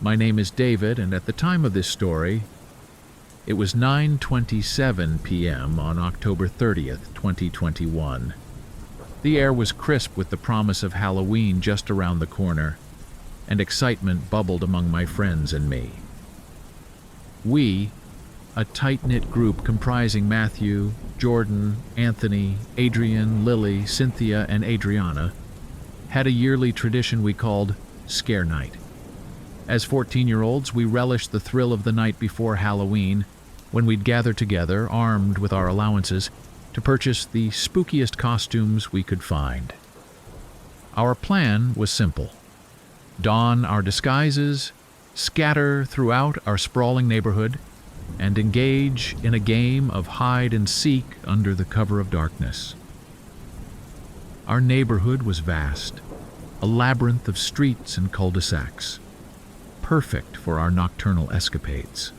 My name is David, and at the time of this story, it was 9:27 p.m. on October 30th, 2021. The air was crisp with the promise of Halloween just around the corner, and excitement bubbled among my friends and me. We, a tight-knit group comprising Matthew, Jordan, Anthony, Adrian, Lily, Cynthia, and Adriana, had a yearly tradition we called Scare Night. As 14-year-olds, we relished the thrill of the night before Halloween, when we'd gather together, armed with our allowances, to purchase the spookiest costumes we could find. Our plan was simple: don our disguises, scatter throughout our sprawling neighborhood, and engage in a game of hide and seek under the cover of darkness. Our neighborhood was vast, a labyrinth of streets and cul-de-sacs, perfect for our nocturnal escapades.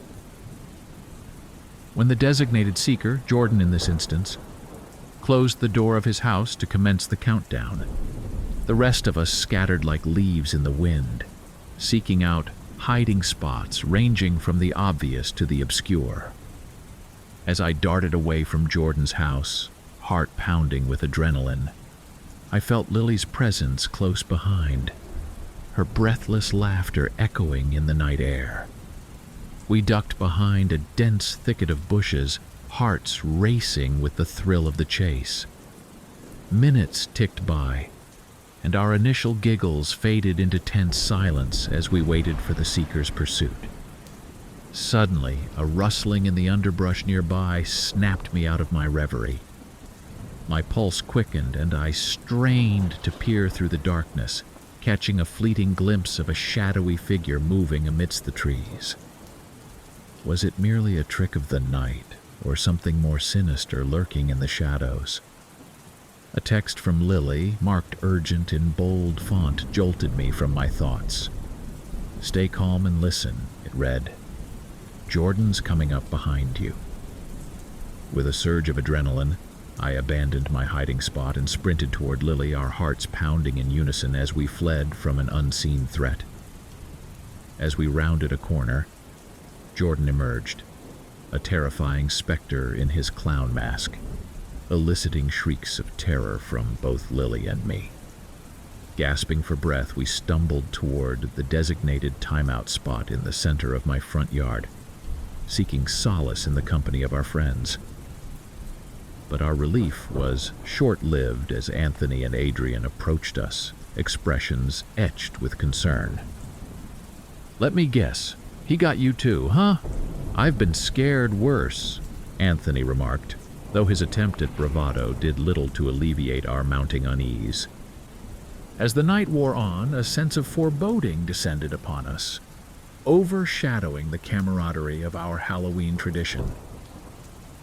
When the designated seeker, Jordan in this instance, closed the door of his house to commence the countdown, the rest of us scattered like leaves in the wind, seeking out hiding spots ranging from the obvious to the obscure. As I darted away from Jordan's house, heart pounding with adrenaline, I felt Lily's presence close behind, her breathless laughter echoing in the night air. We ducked behind a dense thicket of bushes, hearts racing with the thrill of the chase. Minutes ticked by, and our initial giggles faded into tense silence as we waited for the seeker's pursuit. Suddenly, a rustling in the underbrush nearby snapped me out of my reverie. My pulse quickened, and I strained to peer through the darkness, catching a fleeting glimpse of a shadowy figure moving amidst the trees. Was it merely a trick of the night, or something more sinister lurking in the shadows? A text from Lily, marked urgent in bold font, jolted me from my thoughts. "Stay calm and listen," it read. "Jordan's coming up behind you." With a surge of adrenaline, I abandoned my hiding spot and sprinted toward Lily, our hearts pounding in unison as we fled from an unseen threat. As we rounded a corner, Jordan emerged, a terrifying specter in his clown mask, eliciting shrieks of terror from both Lily and me. Gasping for breath, we stumbled toward the designated timeout spot in the center of my front yard, seeking solace in the company of our friends. But our relief was short-lived as Anthony and Adrian approached us, expressions etched with concern. "Let me guess, he got you too, huh? I've been scared worse," Anthony remarked, though his attempt at bravado did little to alleviate our mounting unease. As the night wore on, a sense of foreboding descended upon us, overshadowing the camaraderie of our Halloween tradition.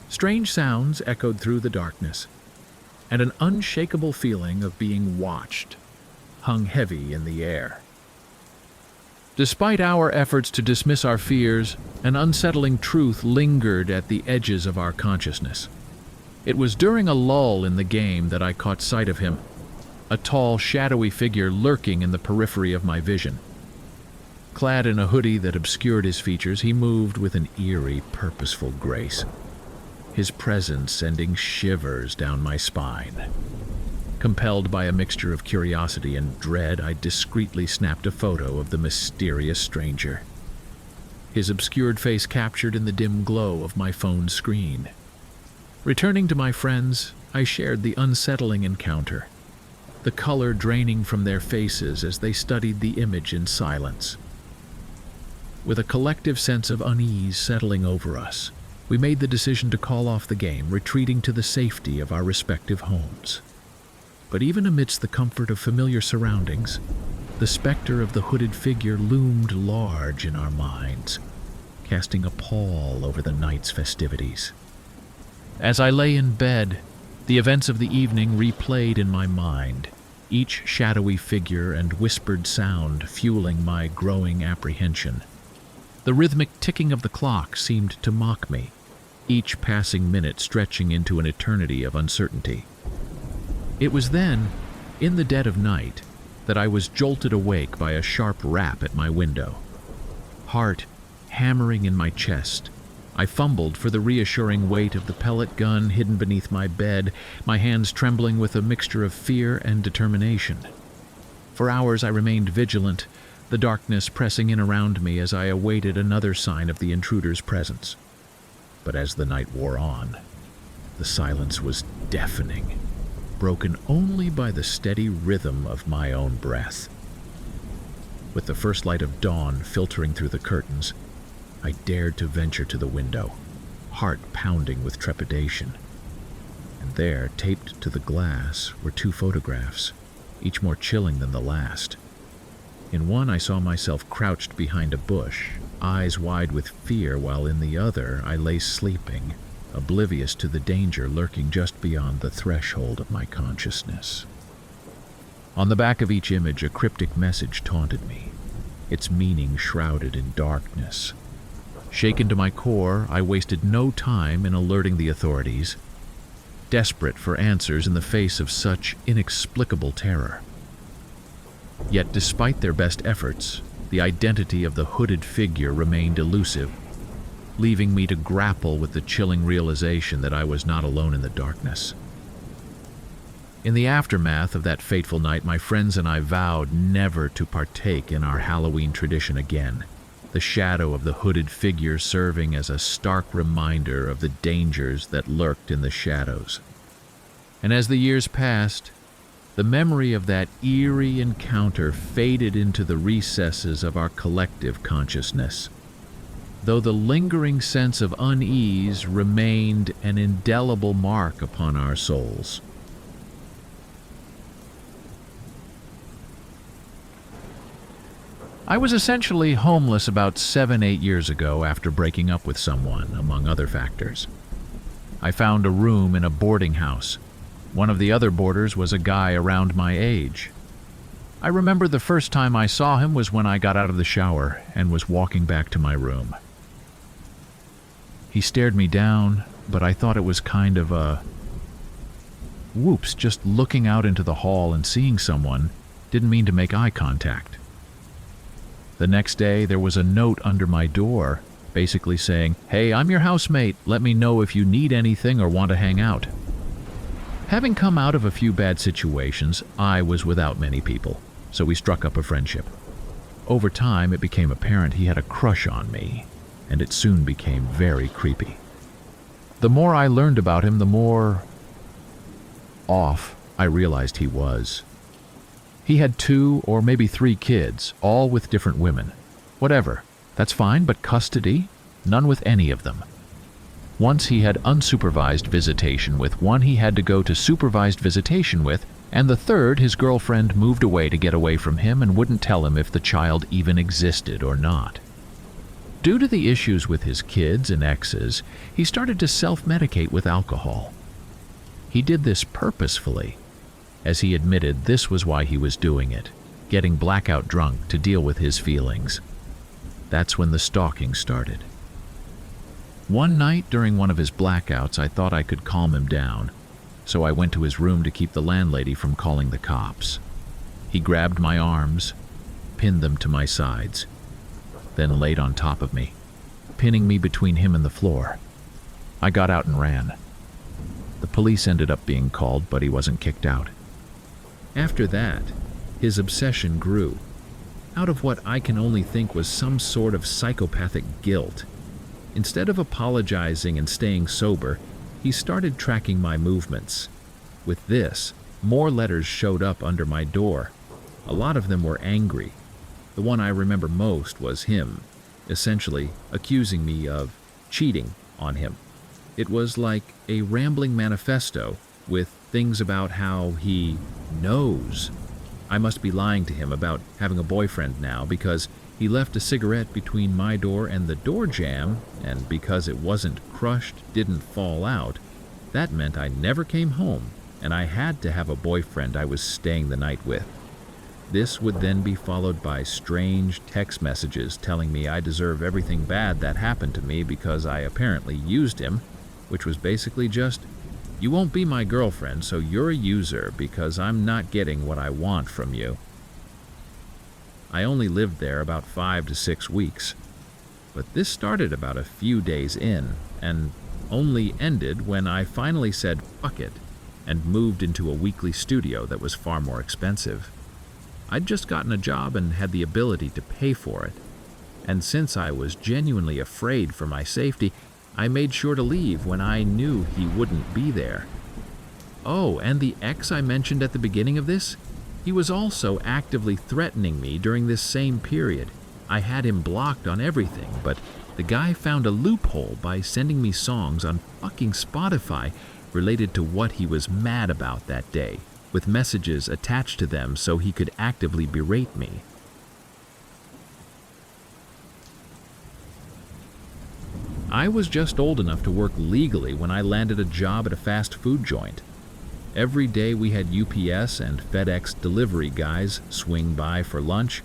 Strange sounds echoed through the darkness, and an unshakable feeling of being watched hung heavy in the air. Despite our efforts to dismiss our fears, an unsettling truth lingered at the edges of our consciousness. It was during a lull in the game that I caught sight of him, a tall, shadowy figure lurking in the periphery of my vision. Clad in a hoodie that obscured his features, he moved with an eerie, purposeful grace, his presence sending shivers down my spine. Compelled by a mixture of curiosity and dread, I discreetly snapped a photo of the mysterious stranger, his obscured face captured in the dim glow of my phone's screen. Returning to my friends, I shared the unsettling encounter, the color draining from their faces as they studied the image in silence. With a collective sense of unease settling over us, we made the decision to call off the game, retreating to the safety of our respective homes. But even amidst the comfort of familiar surroundings, the specter of the hooded figure loomed large in our minds, casting a pall over the night's festivities. As I lay in bed, the events of the evening replayed in my mind, each shadowy figure and whispered sound fueling my growing apprehension. The rhythmic ticking of the clock seemed to mock me, each passing minute stretching into an eternity of uncertainty. It was then, in the dead of night, that I was jolted awake by a sharp rap at my window. heart hammering in my chest. I fumbled for the reassuring weight of the pellet gun hidden beneath my bed, my hands trembling with a mixture of fear and determination. For hours I remained vigilant, the darkness pressing in around me as I awaited another sign of the intruder's presence. But as the night wore on, the silence was deafening, broken only by the steady rhythm of my own breath. With the first light of dawn filtering through the curtains, I dared to venture to the window, heart pounding with trepidation. And there, taped to the glass, were 2 photographs, each more chilling than the last. In one, I saw myself crouched behind a bush, eyes wide with fear, while in the other, I lay sleeping, oblivious to the danger lurking just beyond the threshold of my consciousness. On the back of each image, a cryptic message taunted me, its meaning shrouded in darkness. Shaken to my core, I wasted no time in alerting the authorities, desperate for answers in the face of such inexplicable terror. Yet despite their best efforts, the identity of the hooded figure remained elusive, leaving me to grapple with the chilling realization that I was not alone in the darkness. In the aftermath of that fateful night, my friends and I vowed never to partake in our Halloween tradition again, the shadow of the hooded figure serving as a stark reminder of the dangers that lurked in the shadows. And as the years passed, the memory of that eerie encounter faded into the recesses of our collective consciousness, though the lingering sense of unease remained an indelible mark upon our souls. I was essentially homeless about 7-8 years ago after breaking up with someone, among other factors. I found a room in a boarding house. One of the other boarders was a guy around my age. I remember the first time I saw him was when I got out of the shower and was walking back to my room. He stared me down, but I thought it was kind of a whoops, just looking out into the hall and seeing someone, didn't mean to make eye contact. The next day, there was a note under my door, basically saying, "Hey, I'm your housemate. Let me know if you need anything or want to hang out." Having come out of a few bad situations, I was without many people, so we struck up a friendship. Over time, it became apparent he had a crush on me, and it soon became very creepy. The more I learned about him, the more off I realized he was. He had 2 or maybe 3 kids, all with different women. Whatever, that's fine, but custody? None with any of them. Once he had unsupervised visitation with one he had to go to supervised visitation with, and the third his girlfriend moved away to get away from him and wouldn't tell him if the child even existed or not. Due to the issues with his kids and exes, he started to self-medicate with alcohol. He did this purposefully. As he admitted, this was why he was doing it, getting blackout drunk to deal with his feelings. That's when the stalking started. One night during one of his blackouts, I thought I could calm him down, so I went to his room to keep the landlady from calling the cops. He grabbed my arms, pinned them to my sides, then laid on top of me, pinning me between him and the floor. I got out and ran. The police ended up being called, but he wasn't kicked out. After that, his obsession grew, out of what I can only think was some sort of psychopathic guilt. Instead of apologizing and staying sober, he started tracking my movements. With this, more letters showed up under my door. A lot of them were angry. The one I remember most was him, essentially accusing me of cheating on him. It was like a rambling manifesto with things about how he knows I must be lying to him about having a boyfriend now because he left a cigarette between my door and the door jamb, and because it wasn't crushed, didn't fall out, that meant I never came home, and I had to have a boyfriend I was staying the night with. This would then be followed by strange text messages telling me I deserve everything bad that happened to me because I apparently used him, which was basically just, "You won't be my girlfriend, so you're a user because I'm not getting what I want from you." I only lived there about 5 to 6 weeks. But this started about a few days in, and only ended when I finally said fuck it and moved into a weekly studio that was far more expensive. I'd just gotten a job and had the ability to pay for it. And since I was genuinely afraid for my safety, I made sure to leave when I knew he wouldn't be there. Oh, and the ex I mentioned at the beginning of this? He was also actively threatening me during this same period. I had him blocked on everything, but the guy found a loophole by sending me songs on fucking Spotify related to what he was mad about that day, with messages attached to them so he could actively berate me. I was just old enough to work legally when I landed a job at a fast food joint. Every day we had UPS and FedEx delivery guys swing by for lunch.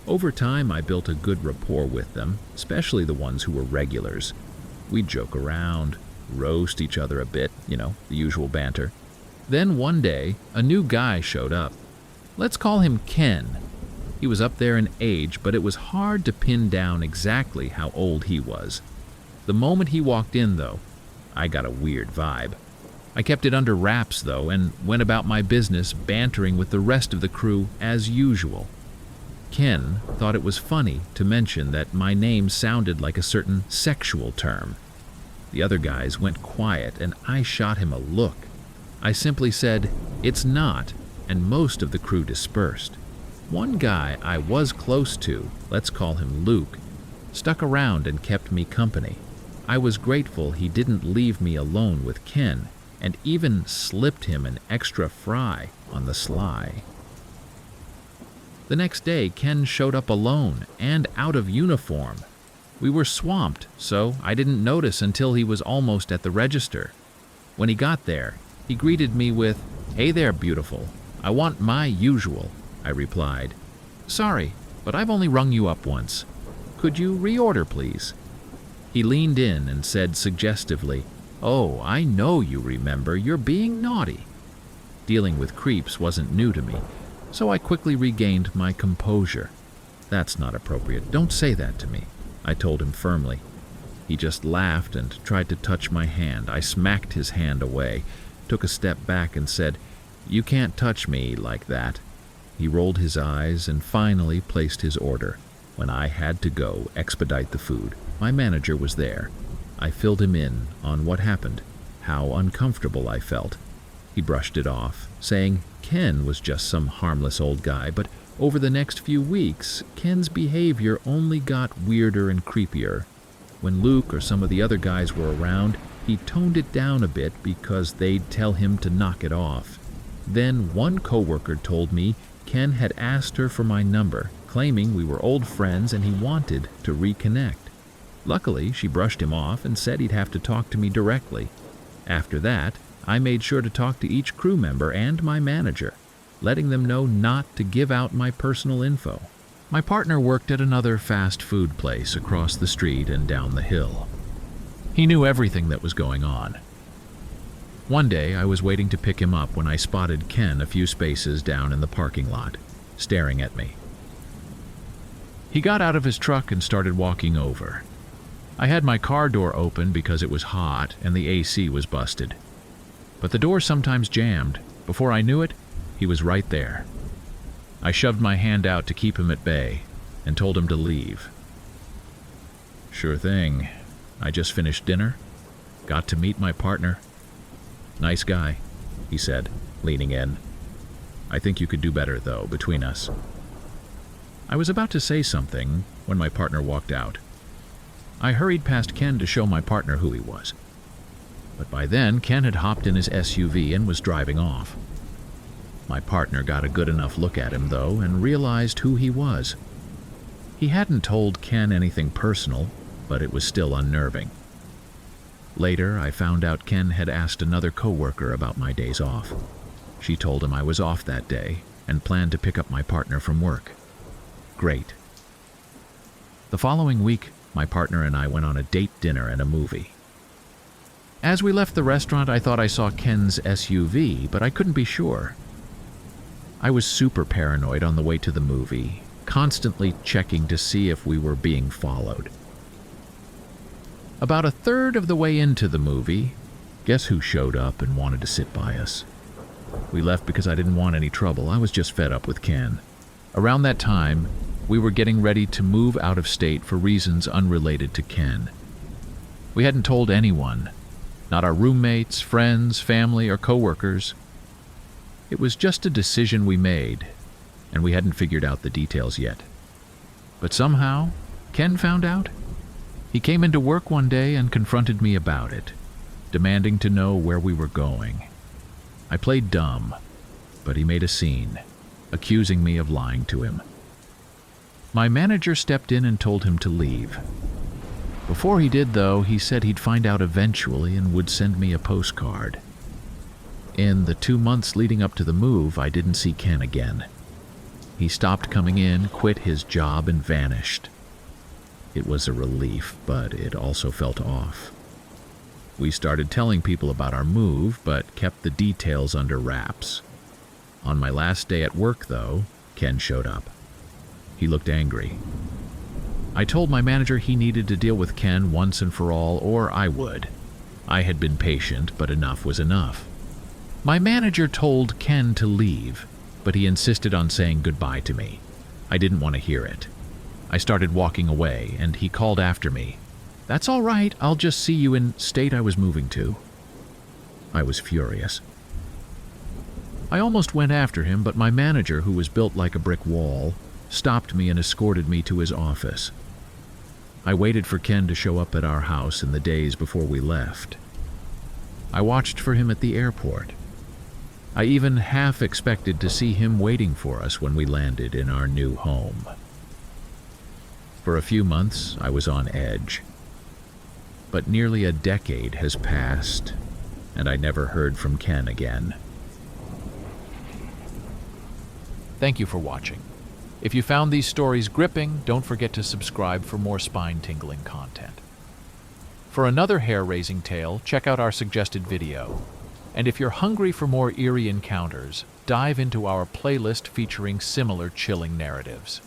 Over time, I built a good rapport with them, especially the ones who were regulars. We'd joke around, roast each other a bit, the usual banter. Then one day, a new guy showed up. Let's call him Ken. He was up there in age, but it was hard to pin down exactly how old he was. The moment he walked in, though, I got a weird vibe. I kept it under wraps, though, and went about my business bantering with the rest of the crew as usual. Ken thought it was funny to mention that my name sounded like a certain sexual term. The other guys went quiet, and I shot him a look. I simply said, "It's not," and most of the crew dispersed. One guy I was close to, let's call him Luke, stuck around and kept me company. I was grateful he didn't leave me alone with Ken, and even slipped him an extra fry on the sly. The next day, Ken showed up alone and out of uniform. We were swamped, so I didn't notice until he was almost at the register. When he got there, he greeted me with, "Hey there, beautiful. I want my usual," I replied. "Sorry, but I've only rung you up once. Could you reorder, please?" He leaned in and said suggestively, "Oh, I know you remember. You're being naughty." Dealing with creeps wasn't new to me, so I quickly regained my composure. "That's not appropriate. Don't say that to me," I told him firmly. He just laughed and tried to touch my hand. I smacked his hand away, took a step back and said, "You can't touch me like that." He rolled his eyes and finally placed his order. When I had to go expedite the food, my manager was there. I filled him in on what happened, how uncomfortable I felt. He brushed it off, saying Ken was just some harmless old guy, but over the next few weeks, Ken's behavior only got weirder and creepier. When Luke or some of the other guys were around, he toned it down a bit because they'd tell him to knock it off. Then one coworker told me Ken had asked her for my number, claiming we were old friends and he wanted to reconnect. Luckily, she brushed him off and said he'd have to talk to me directly. After that, I made sure to talk to each crew member and my manager, letting them know not to give out my personal info. My partner worked at another fast food place across the street and down the hill. He knew everything that was going on. One day, I was waiting to pick him up when I spotted Ken a few spaces down in the parking lot, staring at me. He got out of his truck and started walking over. I had my car door open because it was hot and the AC was busted. But the door sometimes jammed. Before I knew it, he was right there. I shoved my hand out to keep him at bay and told him to leave. "Sure thing. I just finished dinner. Got to meet my partner. Nice guy," he said, leaning in. "I think you could do better, though, between us." I was about to say something when my partner walked out. I hurried past Ken to show my partner who he was. But by then, Ken had hopped in his SUV and was driving off. My partner got a good enough look at him, though, and realized who he was. He hadn't told Ken anything personal, but it was still unnerving. Later, I found out Ken had asked another coworker about my days off. She told him I was off that day and planned to pick up my partner from work. Great. The following week, my partner and I went on a date dinner and a movie. As we left the restaurant, I thought I saw Ken's SUV, but I couldn't be sure. I was super paranoid on the way to the movie, constantly checking to see if we were being followed. About a third of the way into the movie, guess who showed up and wanted to sit by us? We left because I didn't want any trouble. I was just fed up with Ken. Around that time, we were getting ready to move out of state for reasons unrelated to Ken. We hadn't told anyone, not our roommates, friends, family, or coworkers. It was just a decision we made, and we hadn't figured out the details yet. But somehow, Ken found out. He came into work one day and confronted me about it, demanding to know where we were going. I played dumb, but he made a scene, accusing me of lying to him. My manager stepped in and told him to leave. Before he did, though, he said he'd find out eventually and would send me a postcard. In the 2 months leading up to the move, I didn't see Ken again. He stopped coming in, quit his job, and vanished. It was a relief, but it also felt off. We started telling people about our move, but kept the details under wraps. On my last day at work, though, Ken showed up. He looked angry. I told my manager he needed to deal with Ken once and for all, or I would. I had been patient, but enough was enough. My manager told Ken to leave, but he insisted on saying goodbye to me. I didn't want to hear it. I started walking away, and he called after me. "That's all right, I'll just see you in state I was moving to." I was furious. I almost went after him, but my manager, who was built like a brick wall, stopped me and escorted me to his office. I waited for Ken to show up at our house in the days before we left. I watched for him at the airport. I even half expected to see him waiting for us when we landed in our new home. For a few months, I was on edge. But nearly a decade has passed, and I never heard from Ken again. Thank you for watching. If you found these stories gripping, don't forget to subscribe for more spine-tingling content. For another hair-raising tale, check out our suggested video. And if you're hungry for more eerie encounters, dive into our playlist featuring similar chilling narratives.